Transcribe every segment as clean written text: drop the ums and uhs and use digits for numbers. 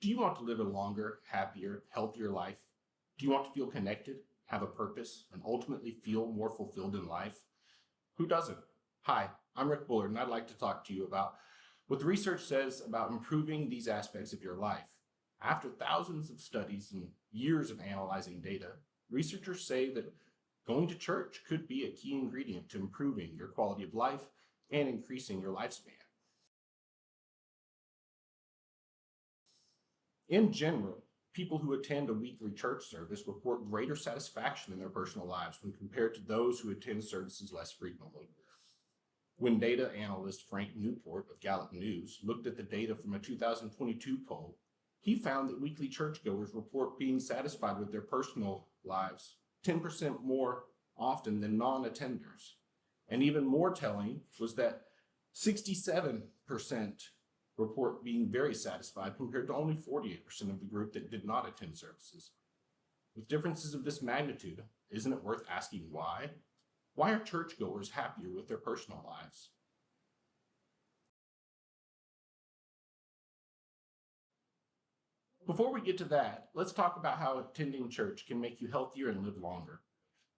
Do you want to live a longer, happier, healthier life? Do you want to feel connected, have a purpose, and ultimately feel more fulfilled in life? Who doesn't? Hi, I'm Rick Bullard, and I'd like to talk to you about what the research says about improving these aspects of your life. After thousands of studies and years of analyzing data, researchers say that going to church could be a key ingredient to improving your quality of life and increasing your lifespan. In general, people who attend a weekly church service report greater satisfaction in their personal lives when compared to those who attend services less frequently. When data analyst Frank Newport of Gallup News looked at the data from a 2022 poll, he found that weekly churchgoers report being satisfied with their personal lives 10% more often than non-attenders. And even more telling was that 67% report being very satisfied compared to only 48% of the group that did not attend services. With differences of this magnitude, isn't it worth asking why? Why are churchgoers happier with their personal lives? Before we get to that, let's talk about how attending church can make you healthier and live longer.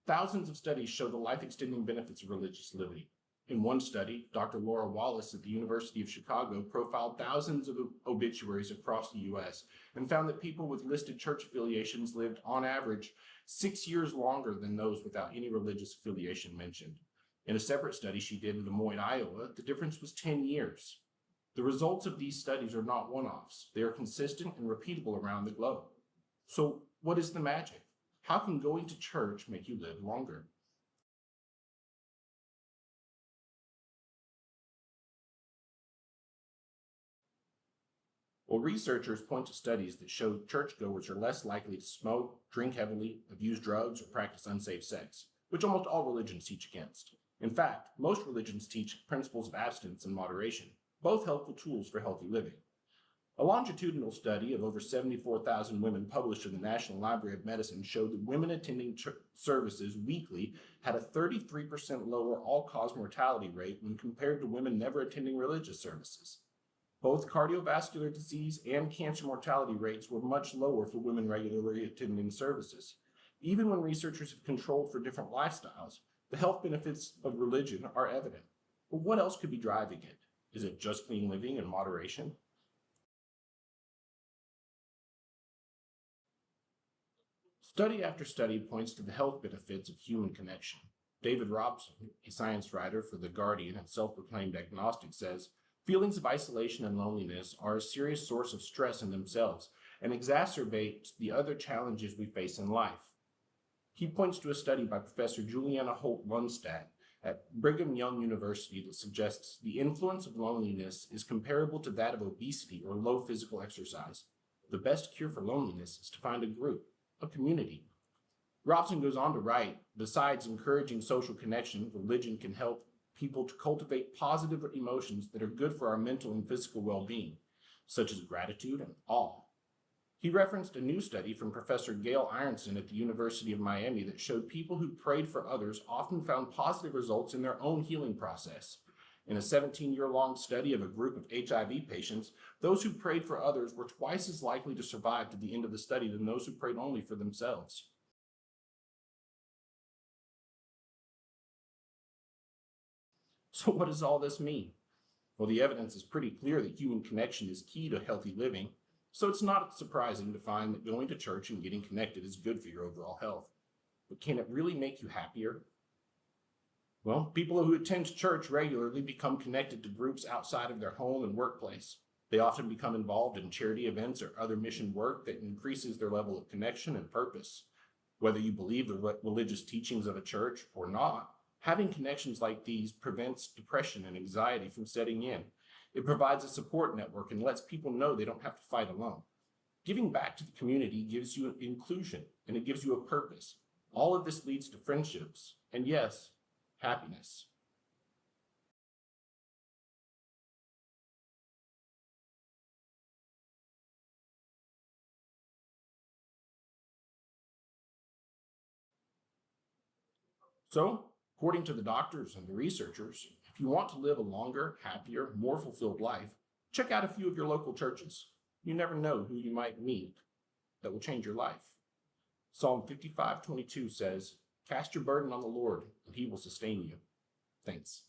Thousands of studies show the life-extending benefits of religious living. In one study, Dr. Laura Wallace at the University of Chicago profiled thousands of obituaries across the U.S. and found that people with listed church affiliations lived, on average, 6 years longer than those without any religious affiliation mentioned. In a separate study she did in Des Moines, Iowa, the difference was 10 years. The results of these studies are not one-offs. They are consistent and repeatable around the globe. So what is the magic? How can going to church make you live longer? Well, researchers point to studies that show churchgoers are less likely to smoke, drink heavily, abuse drugs, or practice unsafe sex, which almost all religions teach against. In fact, most religions teach principles of abstinence and moderation, both helpful tools for healthy living. A longitudinal study of over 74,000 women published in the National Library of Medicine showed that women attending services weekly had a 33% lower all-cause mortality rate when compared to women never attending religious services. Both cardiovascular disease and cancer mortality rates were much lower for women regularly attending services. Even when researchers have controlled for different lifestyles, the health benefits of religion are evident. But what else could be driving it? Is it just clean living and moderation? Study after study points to the health benefits of human connection. David Robson, a science writer for The Guardian and self-proclaimed agnostic, says, feelings of isolation and loneliness are a serious source of stress in themselves and exacerbate the other challenges we face in life. He points to a study by Professor Juliana Holt-Lunstad at Brigham Young University that suggests the influence of loneliness is comparable to that of obesity or low physical exercise. The best cure for loneliness is to find a group, a community. Robson goes on to write, besides encouraging social connection, religion can help people to cultivate positive emotions that are good for our mental and physical well-being, such as gratitude and awe. He referenced a new study from Professor Gail Ironson at the University of Miami that showed people who prayed for others often found positive results in their own healing process. In a 17-year-long study of a group of HIV patients, those who prayed for others were twice as likely to survive to the end of the study than those who prayed only for themselves. So what does all this mean? Well, the evidence is pretty clear that human connection is key to healthy living, so it's not surprising to find that going to church and getting connected is good for your overall health. But can it really make you happier? Well, people who attend church regularly become connected to groups outside of their home and workplace. They often become involved in charity events or other mission work that increases their level of connection and purpose. Whether you believe the religious teachings of a church or not, having connections like these prevents depression and anxiety from setting in. It provides a support network and lets people know they don't have to fight alone. Giving back to the community gives you inclusion and it gives you a purpose. All of this leads to friendships and, yes, happiness. So, according to the doctors and the researchers, if you want to live a longer, happier, more fulfilled life, check out a few of your local churches. You never know who you might meet that will change your life. Psalm 55:22 says, "Cast your burden on the Lord, and he will sustain you." Thanks.